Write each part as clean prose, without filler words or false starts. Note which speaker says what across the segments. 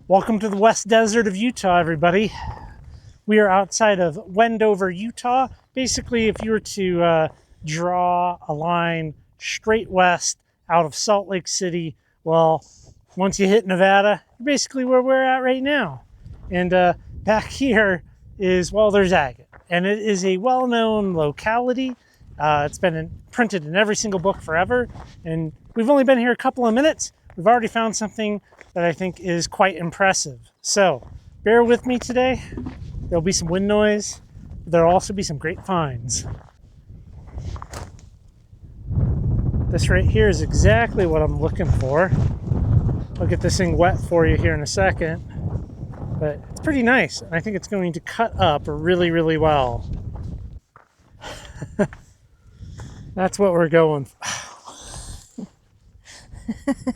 Speaker 1: Welcome to the West Desert of Utah, everybody. We are outside of Wendover, Utah. Basically, if you were to draw a line straight west out of Salt Lake City, well, once you hit Nevada, you're basically where we're at right now. And back here is, well, there's Agate. And it is a well-known locality. It's been printed in every single book forever. And we've only been here a couple of minutes. We've already found something that I think is quite impressive. So bear with me today. There'll be some wind noise. There'll also be some great finds. This right here is exactly what I'm looking for. I'll get this thing wet for you here in a second. But it's pretty nice. And I think it's going to cut up really, really well. That's what we're going for.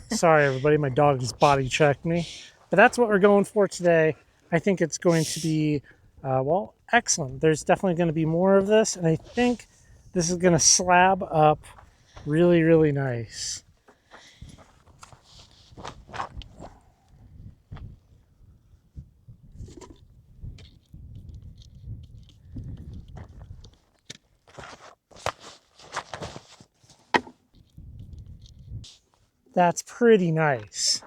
Speaker 1: Sorry, everybody. My dog just body checked me. But that's what we're going for today. I think it's going to be, well, excellent. There's definitely going to be more of this. And I think this is going to slab up really, really nice. That's pretty nice.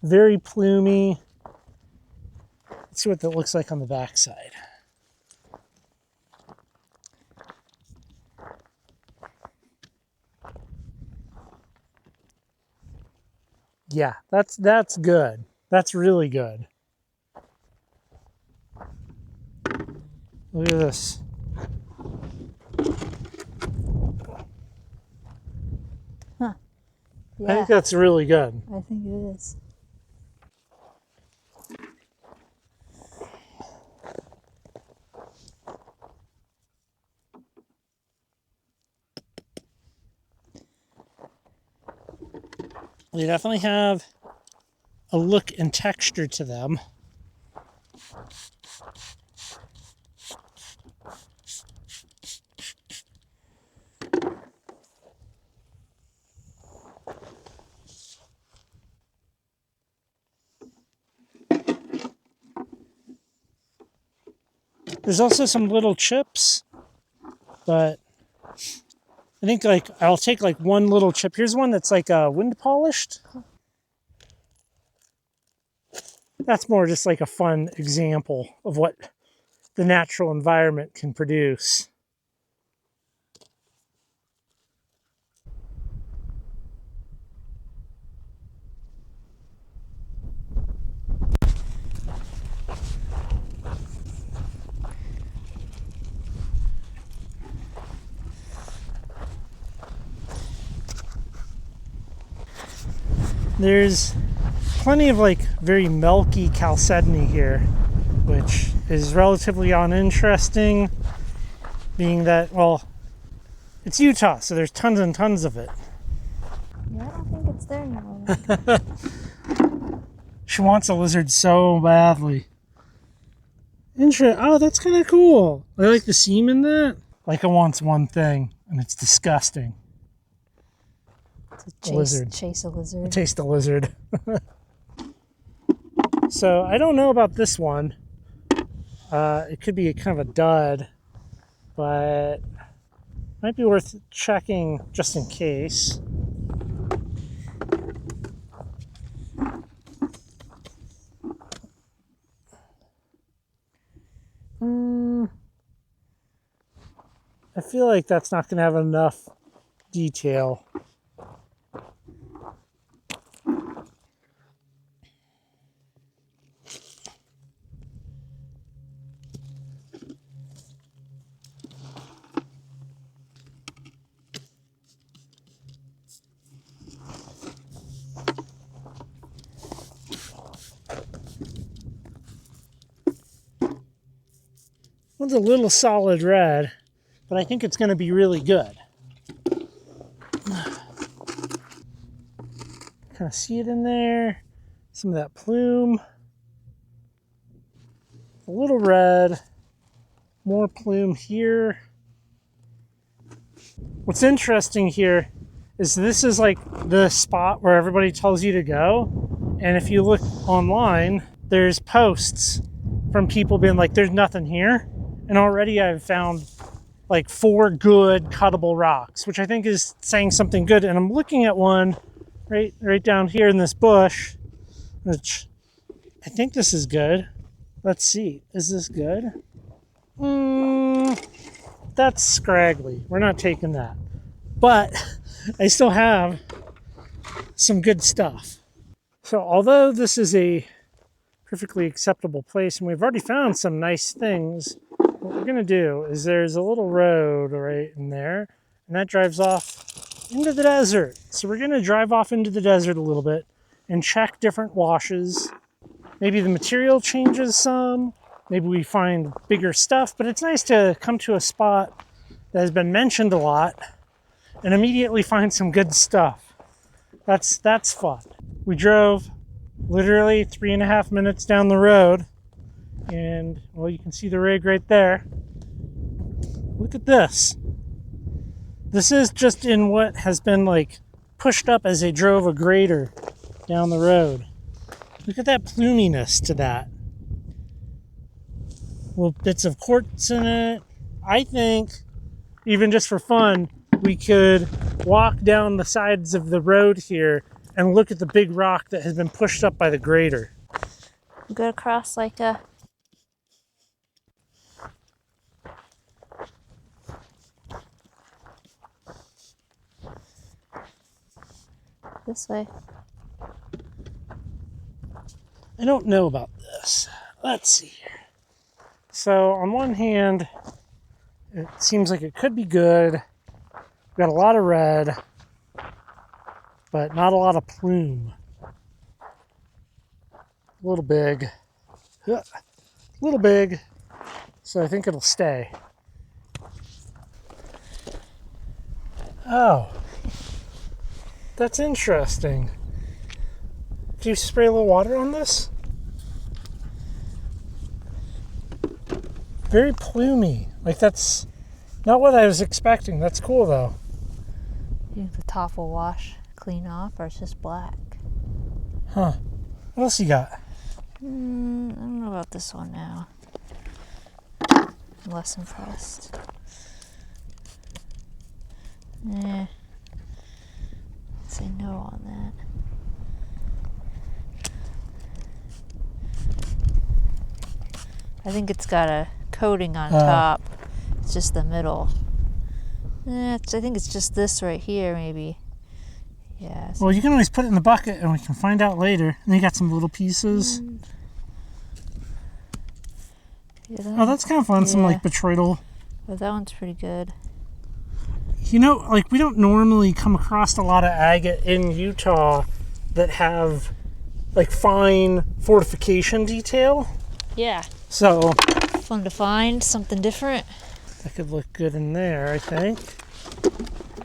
Speaker 1: Very plumy. Let's see what that looks like on the backside. Yeah, that's good. That's really good. Look at this.
Speaker 2: Huh. Yeah,
Speaker 1: I think that's really good.
Speaker 2: I think it is.
Speaker 1: They definitely have a look and texture to them. There's also some little chips, but I think I'll take one little chip. Here's one that's wind polished. That's more just like a fun example of what the natural environment can produce. There's plenty of very milky chalcedony here, which is relatively uninteresting, being that, well, it's Utah, so there's tons and tons of it.
Speaker 2: Yeah, I don't think it's there now.
Speaker 1: She wants a lizard so badly. Oh, that's kind of cool. I like the seam in that. It wants one thing, and it's disgusting.
Speaker 2: Chase a lizard.
Speaker 1: Taste a lizard. So I don't know about this one. It could be kind of a dud, but might be worth checking just in case. I feel like that's not going to have enough detail. One's a little solid red, but I think it's going to be really good. Kind of see it in there. Some of that plume. A little red. More plume here. What's interesting here is this is like the spot where everybody tells you to go. And if you look online, there's posts from people being like, there's nothing here. And already I've found like 4 good cuttable rocks, which I think is saying something good. And I'm looking at one right down here in this bush, which I think this is good. Let's see. Is this good? That's scraggly. We're not taking that. But I still have some good stuff. So although this is a perfectly acceptable place and we've already found some nice things, what we're going to do is there's a little road right in there and that drives off into the desert. So we're going to drive off into the desert a little bit and check different washes. Maybe the material changes some. Maybe we find bigger stuff, but it's nice to come to a spot that has been mentioned a lot and immediately find some good stuff. That's fun. We drove literally 3.5 minutes down the road and, well, you can see the rig right there. Look at this. This is just in what has been like pushed up as they drove a grader down the road. Look at that pluminess to that. Little bits of quartz in it. I think, even just for fun, we could walk down the sides of the road here and look at the big rock that has been pushed up by the grader.
Speaker 2: Go across like a... this way.
Speaker 1: I don't know about this. Let's see here. So on one hand, it seems like it could be good. We've got a lot of red, but not a lot of plume. A little big. A little big. So I think it'll stay. Oh. That's interesting. Do you spray a little water on this? Very plumy. Like, that's not what I was expecting. That's cool, though.
Speaker 2: You think the top will wash clean off, or it's just black?
Speaker 1: Huh. What else you got?
Speaker 2: I don't know about this one now. I'm less impressed. Say no on that. I think it's got a coating on top. It's just the middle. I think it's just this right here, maybe. Yeah.
Speaker 1: Well, you can always put it in the bucket and we can find out later. And you got some little pieces.
Speaker 2: Yeah,
Speaker 1: Oh, that's kind of fun.
Speaker 2: yeah.
Speaker 1: Some like botryoidal.
Speaker 2: But that one's pretty good.
Speaker 1: You know, like we don't normally come across a lot of agate in Utah that have like fine fortification detail.
Speaker 2: Yeah.
Speaker 1: So
Speaker 2: Fun to find something different.
Speaker 1: that could look good in there, I think.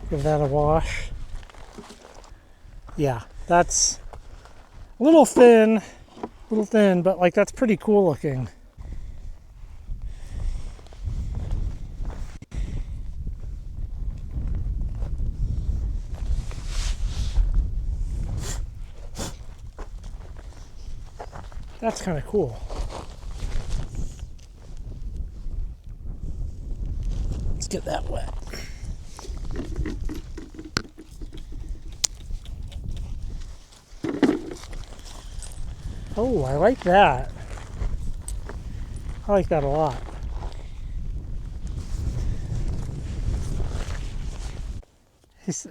Speaker 1: Give that a wash. Yeah, that's a little thin, but like that's pretty cool looking. That's kind of cool. Let's get that wet. Oh, I like that. I like that a lot.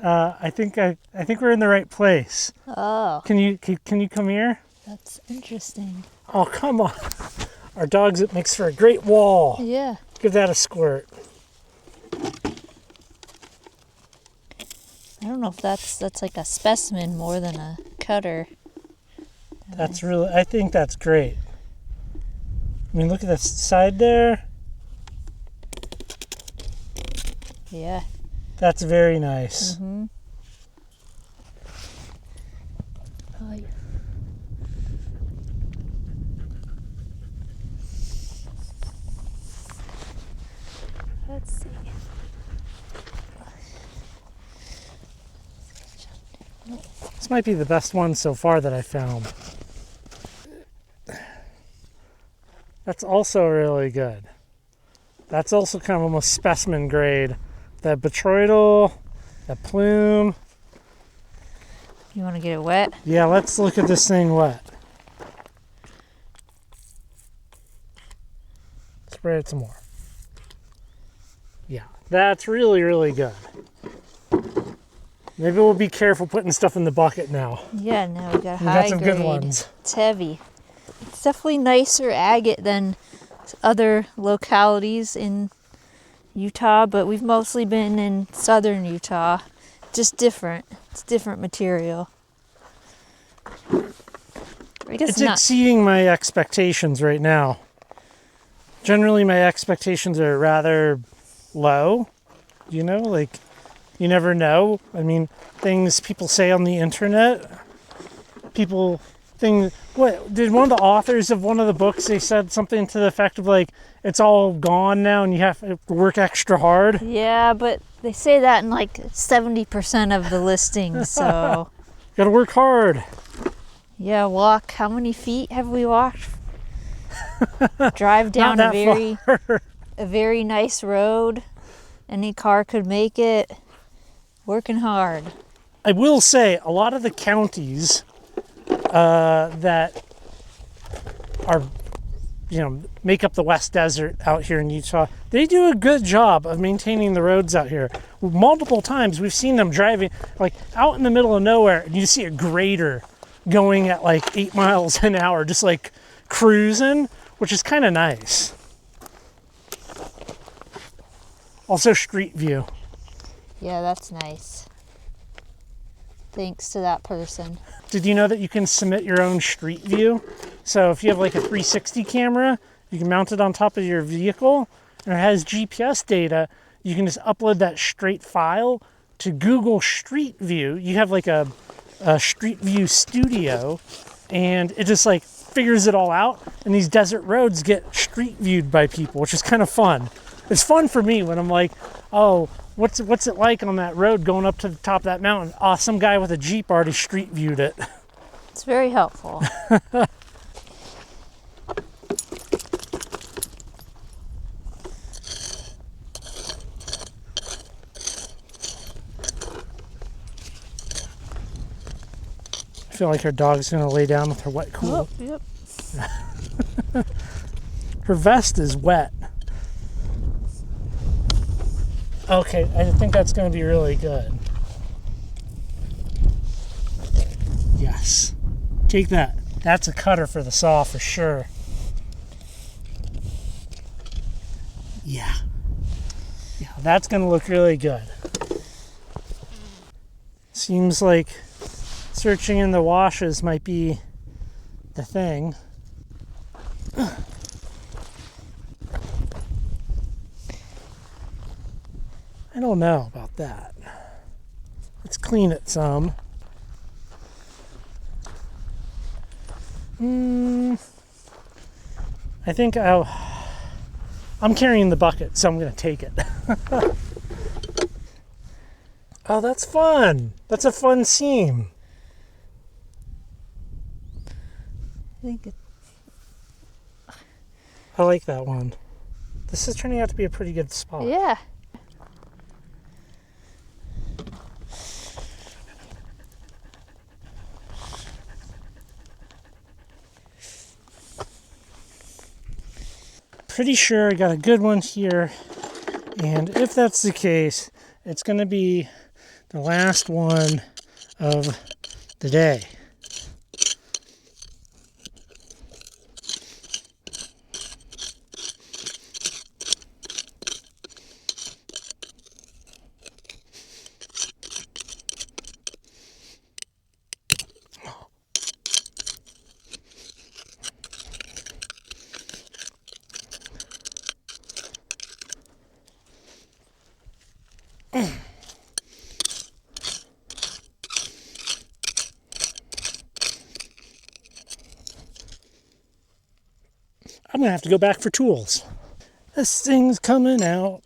Speaker 1: I think we're in the right place.
Speaker 2: Oh,
Speaker 1: Can you come here?
Speaker 2: that's interesting.
Speaker 1: Oh, come on. Our dogs, it makes for a great wall.
Speaker 2: Yeah.
Speaker 1: Give that a squirt.
Speaker 2: I don't know if that's like a specimen more than a cutter.
Speaker 1: That's really, I think that's great. I mean, look at that side there.
Speaker 2: Yeah.
Speaker 1: That's very nice.
Speaker 2: Mm-hmm. Oh, yeah. Let's see.
Speaker 1: This might be the best one so far that I found. That's also really good. That's also kind of almost specimen grade. The botryoidal, the plume.
Speaker 2: You want to get it wet?
Speaker 1: Yeah, let's look at this thing wet. Spray it some more. Yeah, that's really, really good. Maybe we'll be careful putting stuff in the bucket now.
Speaker 2: Yeah, now we got
Speaker 1: We
Speaker 2: high
Speaker 1: got some
Speaker 2: grade.
Speaker 1: good ones.
Speaker 2: It's heavy. It's definitely nicer agate than other localities in Utah, but we've mostly been in southern Utah. Just different. It's different material. I guess
Speaker 1: It's
Speaker 2: not.
Speaker 1: exceeding my expectations right now. Generally, my expectations are rather low. You know, like, you never know. I mean, things people say on the internet, what, did one of the authors of one of the books, they said something to the effect of like, it's all gone now and you have to work extra hard?
Speaker 2: Yeah, but they say that in like 70% of the listings, so.
Speaker 1: Gotta work hard.
Speaker 2: Yeah, walk. How many feet have we walked? Drive down
Speaker 1: Not that far.
Speaker 2: a very nice road. Any car could make it. Working hard.
Speaker 1: I will say, a lot of the counties that are, make up the West Desert out here in Utah, they do a good job of maintaining the roads out here. Multiple times we've seen them driving, like, out in the middle of nowhere, and you see a grader going at like 8 miles an hour, just like cruising, which is kind of nice. Also, street view.
Speaker 2: Yeah, that's nice. Thanks to that person.
Speaker 1: Did you know that you can submit your own street view? So if you have like a 360 camera, you can mount it on top of your vehicle, and it has GPS data. You can just upload that straight file to Google Street View. You have like a Street View studio, and it just like figures it all out, and these desert roads get street viewed by people, which is kind of fun. It's fun for me when I'm like, oh, what's it like on that road going up to the top of that mountain? Oh, some guy with a Jeep already street viewed it.
Speaker 2: It's very helpful.
Speaker 1: I feel like her dog's gonna lay down with her wet cool.
Speaker 2: Oh, yep.
Speaker 1: Her vest is wet. Okay, I think that's gonna be really good. Yes. Take that. That's a cutter for the saw for sure. Yeah. Yeah, that's gonna look really good. Seems like searching in the washes might be the thing. I don't know about that. Let's clean it some. I think I'm carrying the bucket, so I'm going to take it. Oh, that's fun. That's a fun seam.
Speaker 2: I think
Speaker 1: I like that one. This is turning out to be a pretty good spot.
Speaker 2: yeah.
Speaker 1: Pretty sure I got a good one here, and if that's the case, it's going to be the last one of the day. I'm gonna have to go back for tools. This thing's coming out.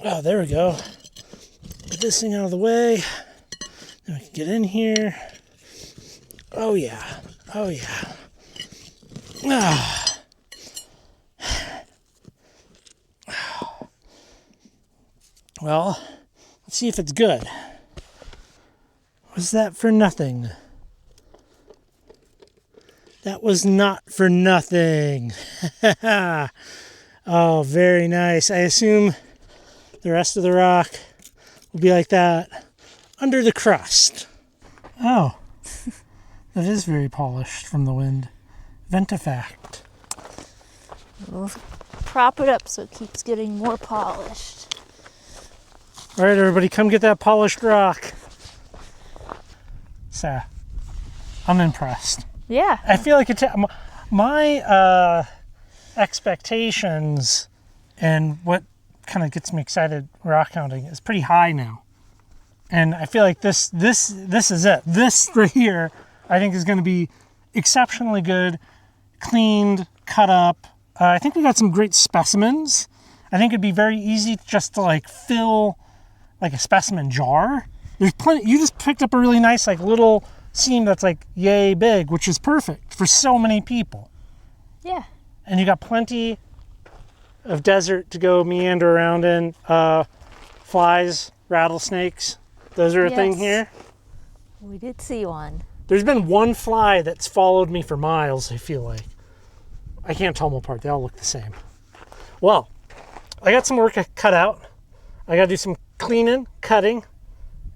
Speaker 1: Oh, there we go. Get this thing out of the way. Then we can get in here. Oh yeah. Oh yeah. Ah. Well, let's see if it's good. Was that for nothing? That was not for nothing. Oh, very nice. I assume the rest of the rock will be like that under the crust. Oh, that is very polished from the wind. Ventifact.
Speaker 2: We'll prop it up so it keeps getting more polished.
Speaker 1: All right, everybody, come get that polished rock. So, I'm impressed.
Speaker 2: Yeah.
Speaker 1: I feel like my expectations and what kind of gets me excited rockhounding is pretty high now. And I feel like this is it. This right here, I think, is going to be exceptionally good, cleaned, cut up. I think we got some great specimens. I think it'd be very easy just to like fill like a specimen jar. There's plenty. You just picked up a really nice like little seam that's like yay big, which is perfect for so many people.
Speaker 2: Yeah.
Speaker 1: And you got plenty of desert to go meander around in. Flies, rattlesnakes, those are a thing here.
Speaker 2: We did see one.
Speaker 1: There's been one fly that's followed me for miles, I feel like. I can't tell them apart. They all look the same. Well, I got some work cut out. I got to do some cleaning, cutting,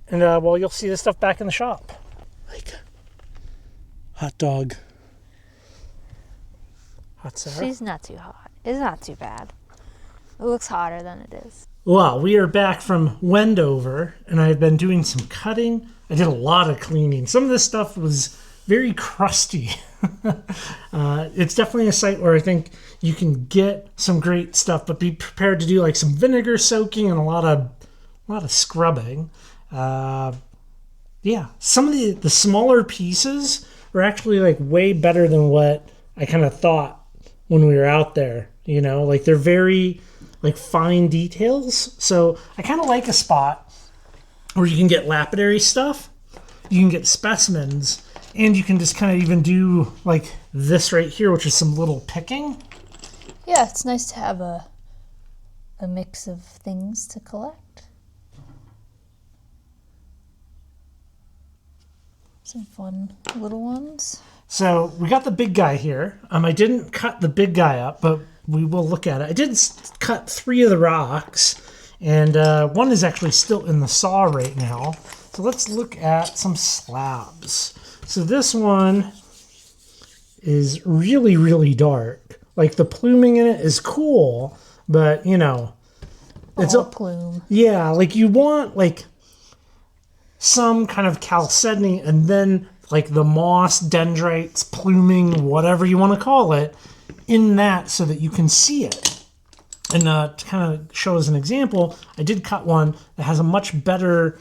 Speaker 1: and well, you'll see this stuff back in the shop. Like hot dog. Hot Sarah.
Speaker 2: She's not too hot. It's not too bad. It looks hotter than it is.
Speaker 1: Well, we are back from Wendover, and I've been doing some cutting. I did a lot of cleaning. Some of this stuff was very crusty. It's definitely a site where I think you can get some great stuff, but be prepared to do like some vinegar soaking and a lot of scrubbing. Yeah, some of the smaller pieces were actually like way better than what I kind of thought when we were out there. You know, like they're very like fine details. So I kind of like a spot where you can get lapidary stuff, you can get specimens, and you can just kind of even do like this right here, which is some little picking.
Speaker 2: Yeah, it's nice to have a mix of things to collect. Some fun little ones.
Speaker 1: So we got the big guy here. I didn't cut the big guy up, but we will look at it. I did cut 3 of the rocks, and one is actually still in the saw right now. So let's look at some slabs. So this one is really, really dark. Like the pluming in it is cool, but you know, it's a
Speaker 2: plume.
Speaker 1: Yeah, like you want like some kind of chalcedony and then like the moss, dendrites, pluming, whatever you want to call it, in that so that you can see it. And to kind of show as an example, I did cut one that has a much better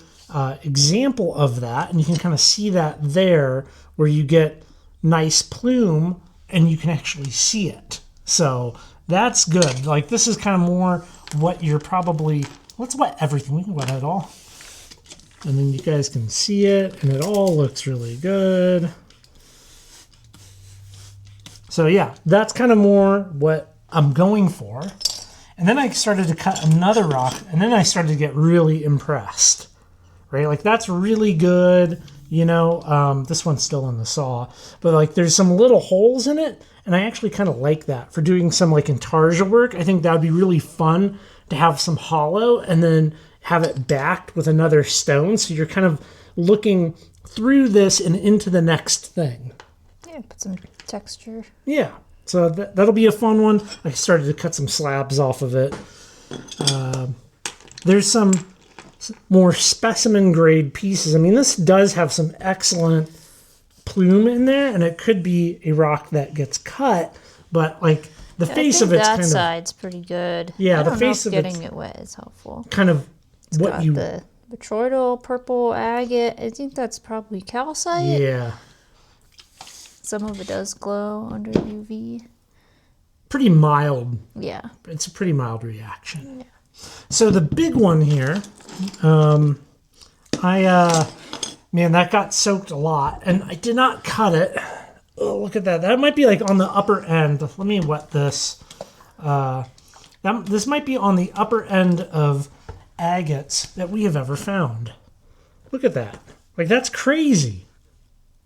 Speaker 1: example of that, and you can kind of see that there where you get nice plume and you can actually see it. So that's good. Like this is kind of more what you're probably, let's wet everything. We can wet it all. And then you guys can see it, and it all looks really good. So yeah, that's kind of more what I'm going for. And then I started to cut another rock, and then I started to get really impressed, right? Like that's really good, you know. This one's still in the saw, but like there's some little holes in it, and I actually kind of like that for doing some like intarsia work. I think that would be really fun to have some hollow, and then have it backed with another stone, so you're kind of looking through this and into the next thing.
Speaker 2: Yeah, put some texture.
Speaker 1: Yeah, so that'll be a fun one. I started to cut some slabs off of it. There's some more specimen grade pieces. I mean, this does have some excellent plume in there, and it could be a rock that gets cut, but like the face of it's kind of...
Speaker 2: that side's pretty good.
Speaker 1: Yeah,
Speaker 2: the
Speaker 1: face of it's...
Speaker 2: getting it wet is helpful.
Speaker 1: Kind of
Speaker 2: it's
Speaker 1: what
Speaker 2: got
Speaker 1: you...
Speaker 2: the botryoidal purple agate. I think that's probably calcite.
Speaker 1: Yeah.
Speaker 2: Some of it does glow under UV.
Speaker 1: Pretty mild.
Speaker 2: Yeah.
Speaker 1: It's a pretty mild reaction.
Speaker 2: Yeah.
Speaker 1: So the big one here, man, that got soaked a lot, and I did not cut it. Oh, look at that. That might be like on the upper end. Let me wet this. This might be on the upper end of agates that we have ever found. Look at that. Like, that's crazy.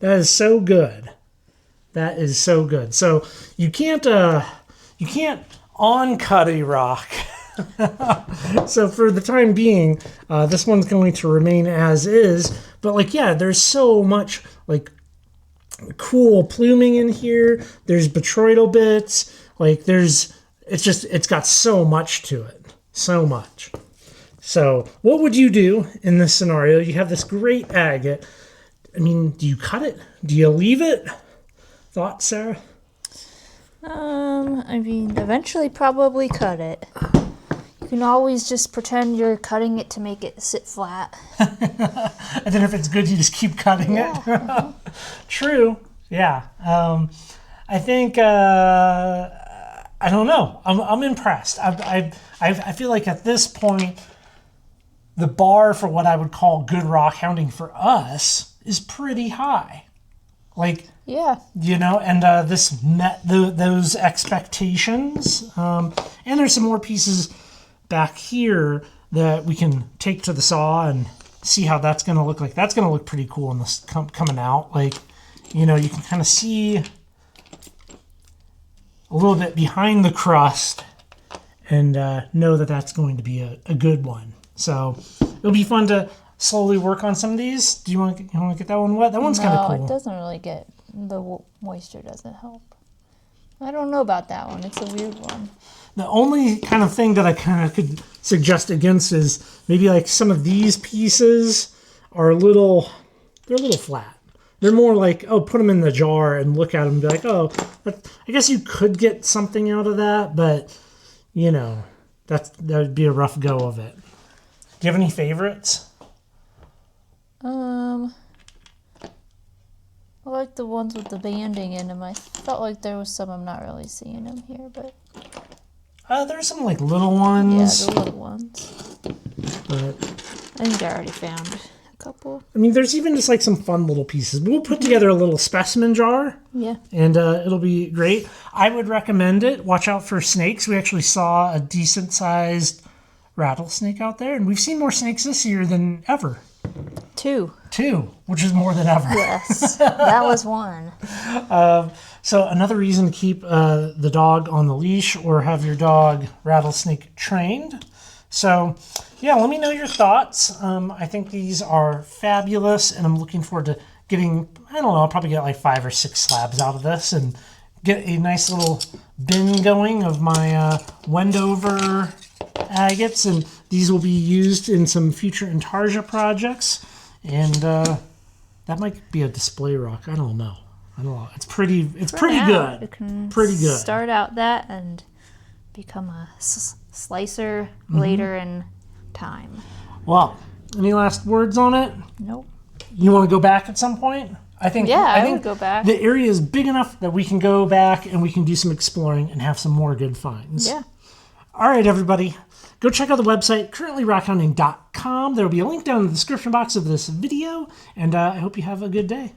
Speaker 1: That is so good. That is so good. So you can't on-cut a rock. So for the time being, this one's going to remain as is. But like, yeah, there's so much like cool pluming in here. There's botryoidal bits. Like it's got so much to it. So much. So what would you do in this scenario? You have this great agate. I mean, do you cut it? Do you leave it? Thoughts, Sarah?
Speaker 2: I mean, eventually probably cut it. You can always just pretend you're cutting it to make it sit flat.
Speaker 1: And then if it's good, you just keep cutting it. True. Yeah. I think, I don't know. I'm impressed. I feel like at this point, the bar for what I would call good rock hounding for us is pretty high. Like,
Speaker 2: yeah,
Speaker 1: and this met those expectations. And there's some more pieces back here that we can take to the saw and see how that's going to look like. That's going to look pretty cool in this coming out. Like, you can kind of see a little bit behind the crust and know that that's going to be a good one. So it'll be fun to slowly work on some of these. Do you want to get that one wet? That one's kind of cool.
Speaker 2: No, it doesn't really get, the moisture doesn't help. I don't know about that one. It's a weird one.
Speaker 1: The only kind of thing that I kind of could suggest against is maybe like some of these pieces are they're a little flat. They're more like, oh, put them in the jar and look at them and be like, oh, I guess you could get something out of that, but, that would be a rough go of it. Do you have any favorites?
Speaker 2: I like the ones with the banding in them. I felt like there was some I'm not really seeing them here, but...
Speaker 1: There's some like little ones.
Speaker 2: Yeah, the little ones.
Speaker 1: But
Speaker 2: I think I already found a couple.
Speaker 1: I mean, there's even just like some fun little pieces. We'll put together a little specimen jar.
Speaker 2: Yeah.
Speaker 1: And it'll be great. I would recommend it. Watch out for snakes. We actually saw a decent-sized rattlesnake out there, and we've seen more snakes this year than ever.
Speaker 2: Two,
Speaker 1: which is more than ever.
Speaker 2: Yes, that was one.
Speaker 1: So another reason to keep the dog on the leash or have your dog rattlesnake trained. So yeah, let me know your thoughts. I think these are fabulous, and I'm looking forward to getting, I don't know, I'll probably get like 5 or 6 slabs out of this and get a nice little bin going of my Wendover agates, and these will be used in some future intarsia projects, and that might be a display rock. I don't know. It's pretty good.
Speaker 2: It can start out that and become a slicer later in time.
Speaker 1: Well, any last words on it?
Speaker 2: Nope.
Speaker 1: You want to go back at some point? I think
Speaker 2: I would go back.
Speaker 1: The area is big enough that we can go back and we can do some exploring and have some more good finds.
Speaker 2: Yeah.
Speaker 1: All right, everybody. Go check out the website, currentlyrockhounding.com. There will be a link down in the description box of this video, and I hope you have a good day.